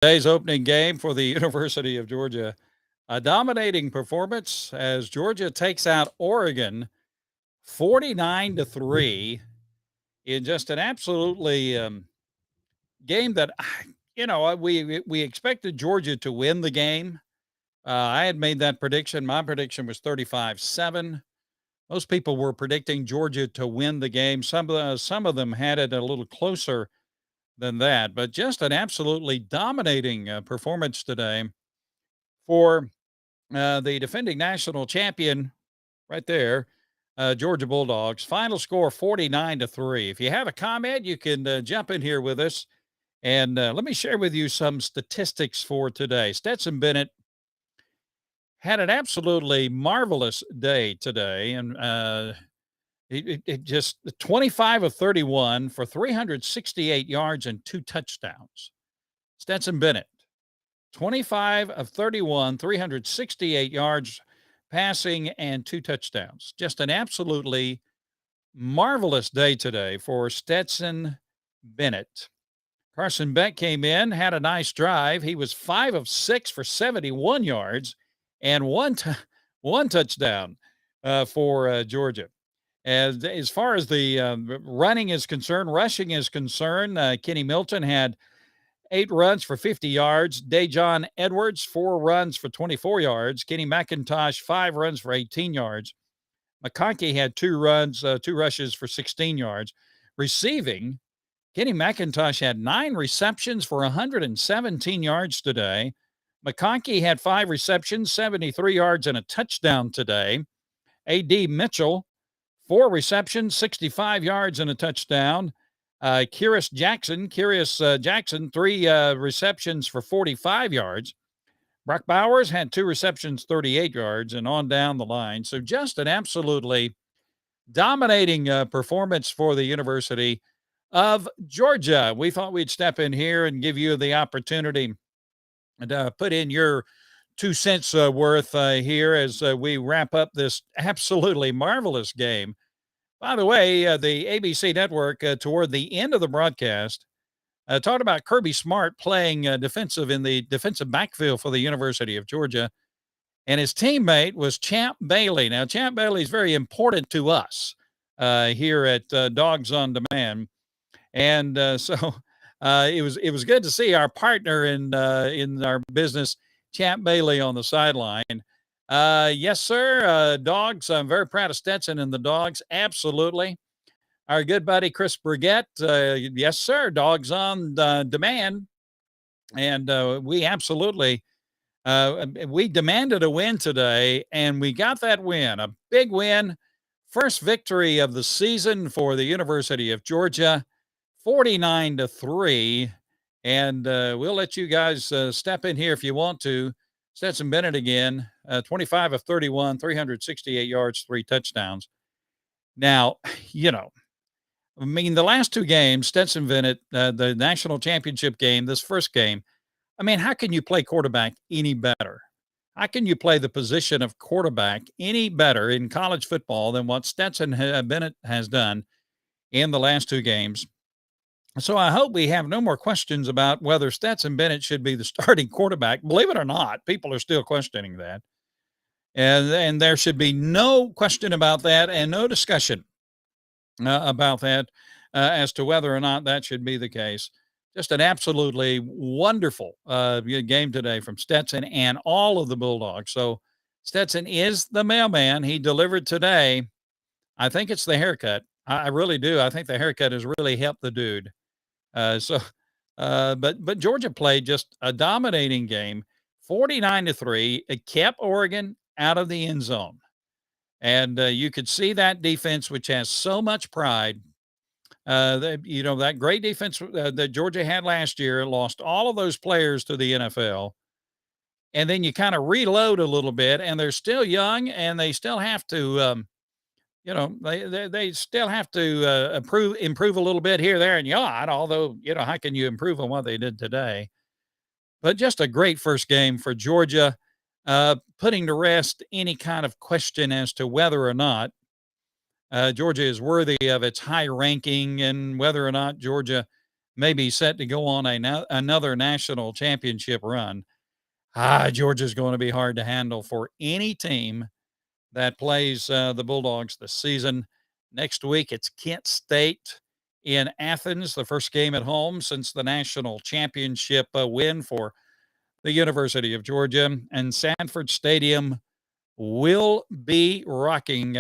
Today's opening game for the University of Georgia. A dominating performance as Georgia takes out Oregon 49 to 3 in just an absolutely game that we expected Georgia to win the game. I had made that prediction. My prediction was 35-7. Most people were predicting Georgia to win the game. Some of them had it a little closer than that, but just an absolutely dominating performance today for the defending national champion right there, Georgia Bulldogs. Final score 49 to 3. If you have a comment, you can jump in here with us. And let me share with you some statistics for today. Stetson Bennett had an absolutely marvelous day today. And it just 25 of 31 for 368 yards and 2 touchdowns. Stetson Bennett, 25 of 31, 368 yards passing and 2 touchdowns. Just an absolutely marvelous day today for Stetson Bennett. Carson Beck came in, had a nice drive. He was 5 of 6 for 71 yards and one touchdown for Georgia. As far as the running is concerned, rushing is concerned, Kenny Milton had 8 runs for 50 yards. Dajon Edwards, 4 runs for 24 yards. Kenny McIntosh, 5 runs for 18 yards. McConkey had 2 rushes for 16 yards. Receiving, Kenny McIntosh had 9 receptions for 117 yards today. McConkey had 5 receptions, 73 yards, and a touchdown today. A.D. Mitchell, 4 receptions, 65 yards, and a touchdown. Curious Jackson, 3 receptions for 45 yards. Brock Bowers had 2 receptions, 38 yards, and on down the line. So just an absolutely dominating performance for the University of Georgia. We thought we'd step in here and give you the opportunity to put in your 2 cents worth here as we wrap up this absolutely marvelous game. By the way, the ABC network, toward the end of the broadcast, talked about Kirby Smart playing defensive in the defensive backfield for the University of Georgia. And his teammate was Champ Bailey. Now, Champ Bailey is very important to us here at Dogs on Demand. And so it was good to see our partner in our business, Champ Bailey, on the sideline. Yes, sir. Dogs. I'm very proud of Stetson and the Dogs. Absolutely. Our good buddy, Chris Brigette. Yes, sir. Dogs on Demand. And we absolutely, we demanded a win today, and we got that win, a big win. First victory of the season for the University of Georgia, 49 to 3. And we'll let you guys step in here if you want to. Stetson Bennett again, 25 of 31, 368 yards, 3 touchdowns. Now, the last 2 games, Stetson Bennett, the national championship game, this first game, how can you play quarterback any better? How can you play the position of quarterback any better in college football than what Stetson Bennett has done in the last 2 games? So I hope we have no more questions about whether Stetson Bennett should be the starting quarterback. Believe it or not, people are still questioning that. And there should be no question about that and no discussion about that as to whether or not that should be the case. Just an absolutely wonderful game today from Stetson and all of the Bulldogs. So Stetson is the mailman. He delivered today. I think it's the haircut. I really do. I think the haircut has really helped the dude. But Georgia played just a dominating game, 49 to 3. It kept Oregon out of the end zone. And you could see that defense, which has so much pride. That great defense that Georgia had last year, lost all of those players to the NFL. And then you kind of reload a little bit, and they're still young, and they still have to, they still have to improve a little bit here, there, and yacht. Although, how can you improve on what they did today? But just a great first game for Georgia, putting to rest any kind of question as to whether or not Georgia is worthy of its high ranking and whether or not Georgia may be set to go on another national championship run. Georgia's going to be hard to handle for any team that plays the Bulldogs this season. Next week, it's Kent State in Athens, the first game at home since the national championship win for the University of Georgia. And Sanford Stadium will be rocking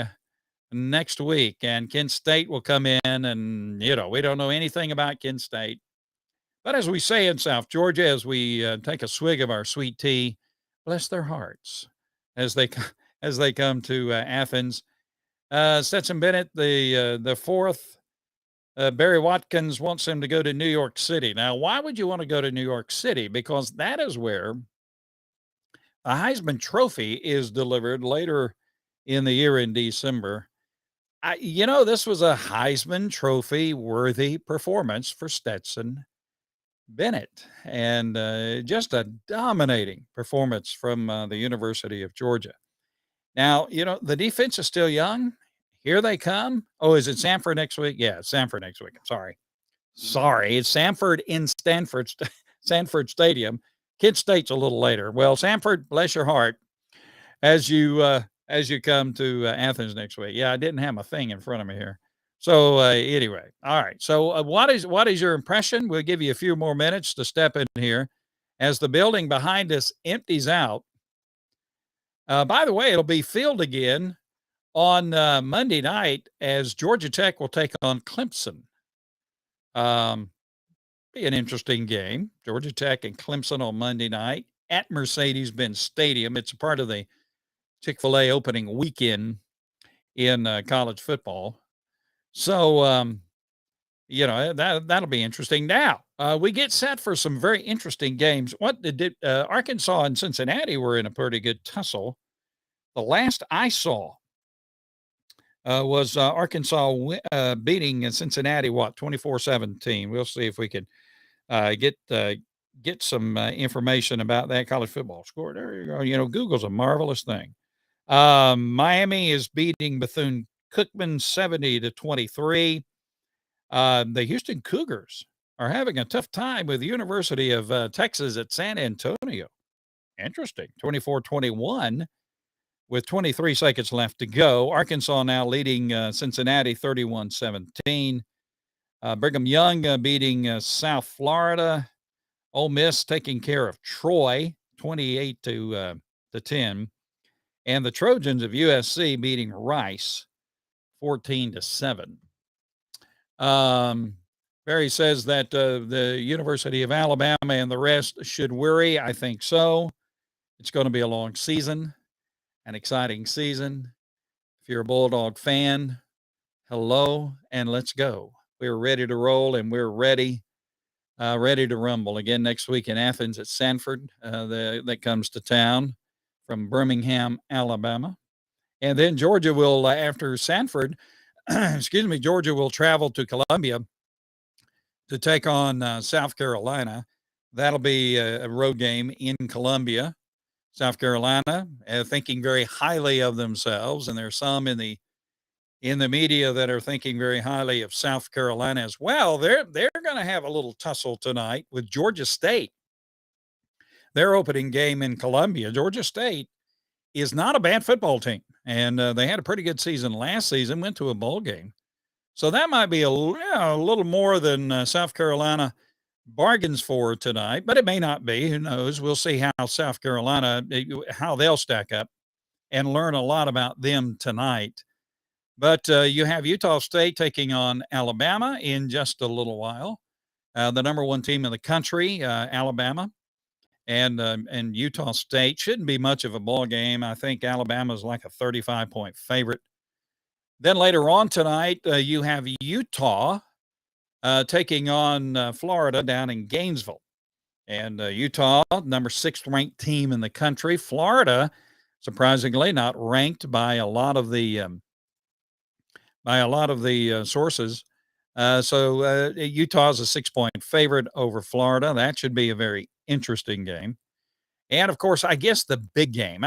next week. And Kent State will come in, and, we don't know anything about Kent State. But as we say in South Georgia, as we take a swig of our sweet tea, bless their hearts as they as they come to Athens. Stetson Bennett, the fourth, Barry Watkins wants him to go to New York City. Now, why would you want to go to New York City? Because that is where a Heisman Trophy is delivered later in the year in December. This was a Heisman Trophy worthy performance for Stetson Bennett, and just a dominating performance from the University of Georgia. Now, the defense is still young. Here they come. Oh, is it Sanford next week? Yeah, it's Sanford next week. I'm sorry. It's Sanford in Sanford Stadium. Kent State's a little later. Well, Sanford, bless your heart, as you come to Athens next week. Yeah, I didn't have my thing in front of me here. So anyway, all right. So what is your impression? We'll give you a few more minutes to step in here as the building behind us empties out. By the way, it'll be filled again on Monday night as Georgia Tech will take on Clemson. Be an interesting game. Georgia Tech and Clemson on Monday night at Mercedes-Benz Stadium. It's a part of the Chick-fil-A opening weekend in college football. So, that'll be interesting. Now, we get set for some very interesting games. What did Arkansas and Cincinnati were in a pretty good tussle. The last I saw was Arkansas beating Cincinnati, 24-17. We'll see if we can get some information about that college football score. There you go. Google's a marvelous thing. Miami is beating Bethune-Cookman 70-23. The Houston Cougars are having a tough time with the University of Texas at San Antonio. Interesting. 24-21 with 23 seconds left to go. Arkansas now leading Cincinnati 31-17. Brigham Young beating South Florida. Ole Miss taking care of Troy 28-10. And the Trojans of USC beating Rice 14-7. Barry says that the University of Alabama and the rest should worry. I think so. It's going to be a long season, an exciting season. If you're a Bulldog fan, hello and let's go. We're ready to roll and we're ready to rumble again next week in Athens at Sanford. That comes to town from Birmingham, Alabama. And then Georgia will, after Sanford, Georgia will travel to Columbia to take on South Carolina. That'll be a road game in Columbia. South Carolina thinking very highly of themselves, and there's some in the media that are thinking very highly of South Carolina as well. They're going to have a little tussle tonight with Georgia State. Their opening game in Columbia. Georgia State is not a bad football team, and they had a pretty good season last season, went to a bowl game. So that might be a little more than South Carolina bargains for tonight, but it may not be. Who knows? We'll see how South Carolina, how they'll stack up and learn a lot about them tonight. But you have Utah State taking on Alabama in just a little while. The number one team in the country, Alabama, and Utah State shouldn't be much of a ball game. I think Alabama is like a 35-point favorite. Then later on tonight, you have Utah taking on Florida down in Gainesville. And Utah, number 6th ranked team in the country. Florida, surprisingly, not ranked by a lot of the sources. So Utah is a 6-point favorite over Florida. That should be a very interesting game. And of course, I guess the big game.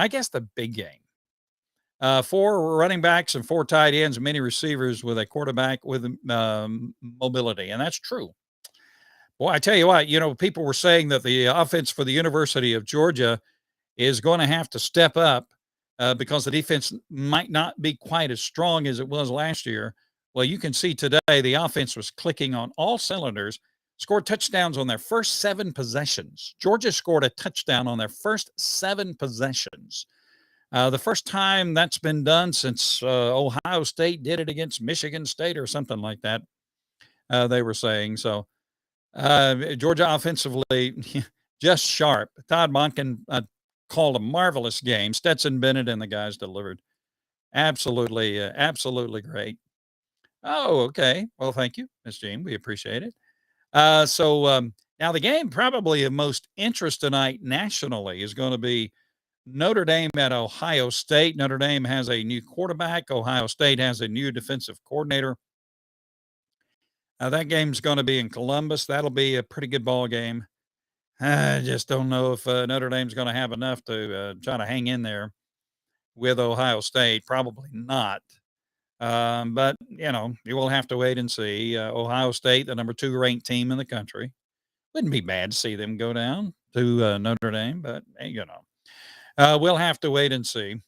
4 running backs and 4 tight ends, many receivers with a quarterback with mobility. And that's true. Well, I tell you what, people were saying that the offense for the University of Georgia is going to have to step up because the defense might not be quite as strong as it was last year. Well, you can see today the offense was clicking on all cylinders, scored touchdowns on their first 7 possessions. Georgia scored a touchdown on their first 7 possessions. The first time that's been done since Ohio State did it against Michigan State or something like that, they were saying. So Georgia offensively, just sharp. Todd Monken called a marvelous game. Stetson Bennett and the guys delivered. Absolutely, absolutely great. Oh, okay. Well, thank you, Miss Jean. We appreciate it. Now the game probably of most interest tonight nationally is going to be Notre Dame at Ohio State. Notre Dame has a new quarterback. Ohio State has a new defensive coordinator. That game's going to be in Columbus. That'll be a pretty good ball game. I just don't know if Notre Dame's going to have enough to try to hang in there with Ohio State. Probably not. But you will have to wait and see. Ohio State, the number 2 ranked team in the country, wouldn't be bad to see them go down to Notre Dame, but we'll have to wait and see.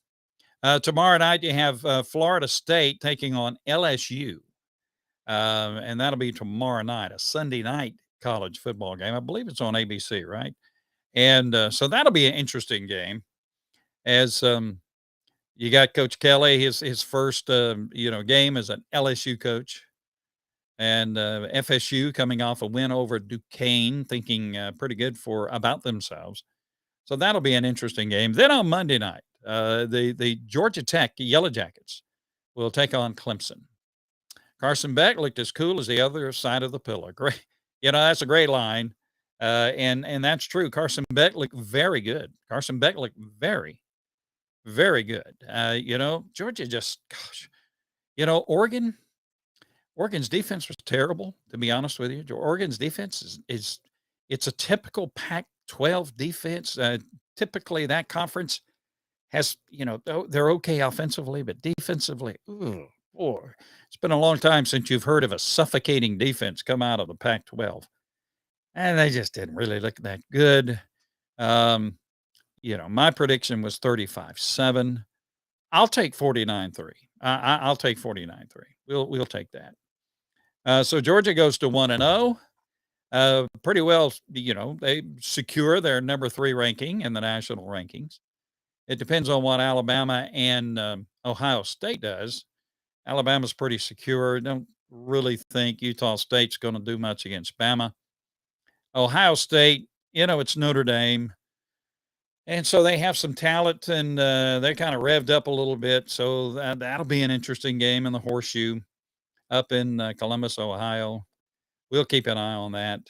Tomorrow night you have Florida State taking on LSU, and that'll be tomorrow night, a Sunday night college football game. I believe it's on ABC, right? And so that'll be an interesting game. As you got Coach Kelly, his first game as an LSU coach, and FSU coming off a win over Duquesne, thinking pretty good about themselves. So that'll be an interesting game. Then on Monday night, the Georgia Tech Yellow Jackets will take on Clemson. Carson Beck looked as cool as the other side of the pillow. Great, that's a great line, and that's true. Carson Beck looked very good. Carson Beck looked very, very good. Georgia just, gosh, Oregon's defense was terrible, to be honest with you. Oregon's defense is it's a typical Pac-12 defense. Typically, that conference has, they're okay offensively, but defensively, ooh, boy, it's been a long time since you've heard of a suffocating defense come out of the Pac-12. And they just didn't really look that good. My prediction was 35-7. I'll take 49-3. I'll take 49-3. We'll take that. So Georgia goes to 1-0. Pretty well, they secure their number 3 ranking in the national rankings. It depends on what Alabama and Ohio State does. Alabama's pretty secure. Don't really think Utah State's going to do much against Bama. Ohio State, it's Notre Dame. And so they have some talent, and they're kind of revved up a little bit. So that'll be an interesting game in the Horseshoe up in Columbus, Ohio. We'll keep an eye on that.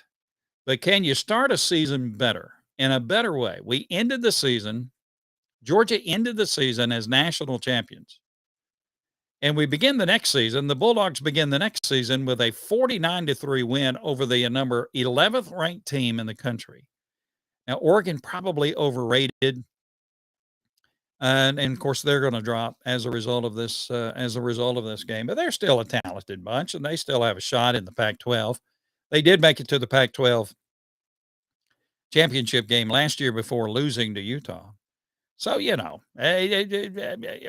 But can you start a season better, in a better way? Georgia ended the season as national champions. And we begin the next season. The Bulldogs begin the next season with a 49-3 win over the number 11th ranked team in the country. Now, Oregon probably overrated. And of course, they're going to drop as a result of this game. But they're still a talented bunch, and they still have a shot in the Pac-12. They did make it to the Pac-12 championship game last year before losing to Utah. So,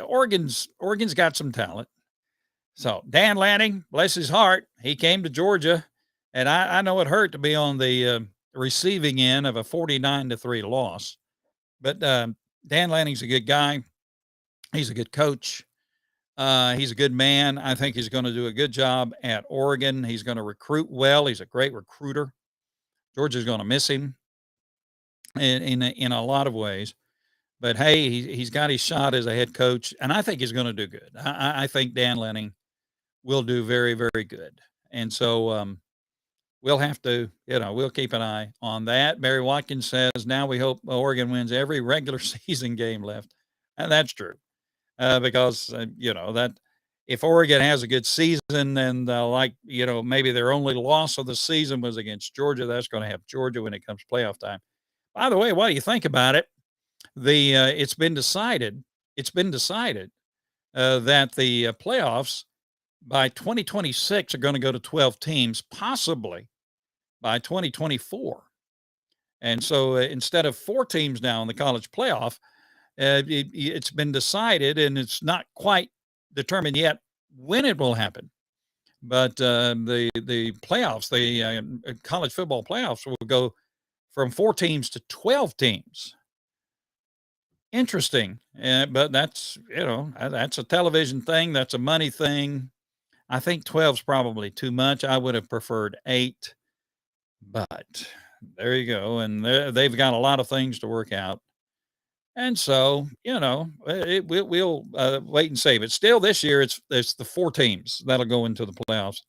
Oregon's got some talent. So Dan Lanning, bless his heart, he came to Georgia, and I know it hurt to be on the receiving end of a 49-3 loss. But Dan Lanning's a good guy. He's a good coach. He's a good man. I think he's going to do a good job at Oregon. He's going to recruit well. He's a great recruiter. Georgia's going to miss him in a lot of ways. But hey, he's got his shot as a head coach, and I think he's going to do good. I think Dan Lanning will do very, very good. And so we'll have to, we'll keep an eye on that. Barry Watkins says, now we hope Oregon wins every regular season game left. And that's true. Because, that if Oregon has a good season and maybe their only loss of the season was against Georgia, that's going to have Georgia when it comes playoff time. By the way, what do you think about it? It's been decided that the playoffs by 2026 are going to go to 12 teams, possibly by 2024. And so instead of 4 teams now in the college playoff, it's been decided, and it's not quite determined yet when it will happen. But the playoffs, the college football playoffs, will go from 4 teams to 12 teams. Interesting, but that's that's a television thing. That's a money thing. I think 12's probably too much. I would have preferred 8, but there you go. And they've got a lot of things to work out. And so, we'll wait and see. But still, this year it's the 4 teams that'll go into the playoffs.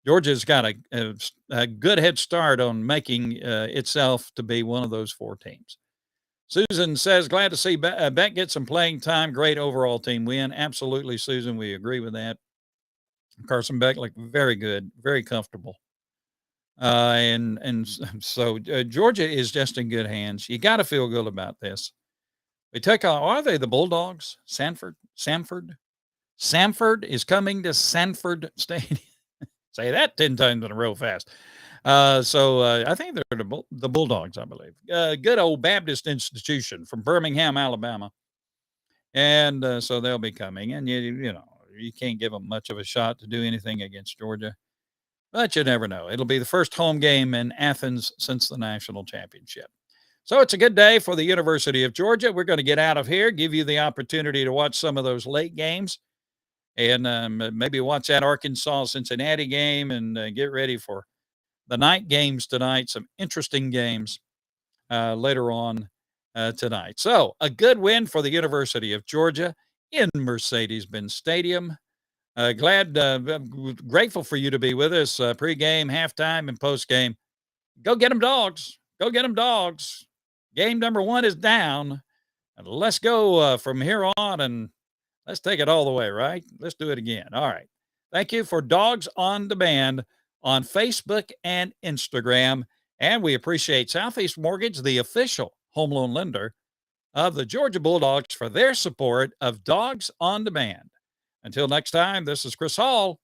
Georgia's got a good head start on making itself to be one of those 4 teams. Susan says, glad to see Beck get some playing time. Great overall team win. Absolutely, Susan. We agree with that. Carson Beck looked very good, very comfortable. So Georgia is just in good hands. You got to feel good about this. We take on, are they the Bulldogs? Sanford is coming to Sanford Stadium. Say that 10 times in a row fast. I think they're the Bulldogs, I believe. Good old Baptist institution from Birmingham, Alabama. And so they'll be coming. And, you can't give them much of a shot to do anything against Georgia. But you never know. It'll be the first home game in Athens since the national championship. So it's a good day for the University of Georgia. We're going to get out of here, give you the opportunity to watch some of those late games, and maybe watch that Arkansas-Cincinnati game, and get ready for the night games tonight. Some interesting games later on tonight. So a good win for the University of Georgia in Mercedes-Benz Stadium. Grateful for you to be with us pregame, halftime, and postgame. Go get them, Dogs. Go get them, Dogs. Game number 1 is down. And let's go from here on, and let's take it all the way, right? Let's do it again. All right. Thank you for Dogs on Demand on Facebook and Instagram. And we appreciate Southeast Mortgage, the official home loan lender of the Georgia Bulldogs, for their support of Dogs on Demand. Until next time, this is Chris Hall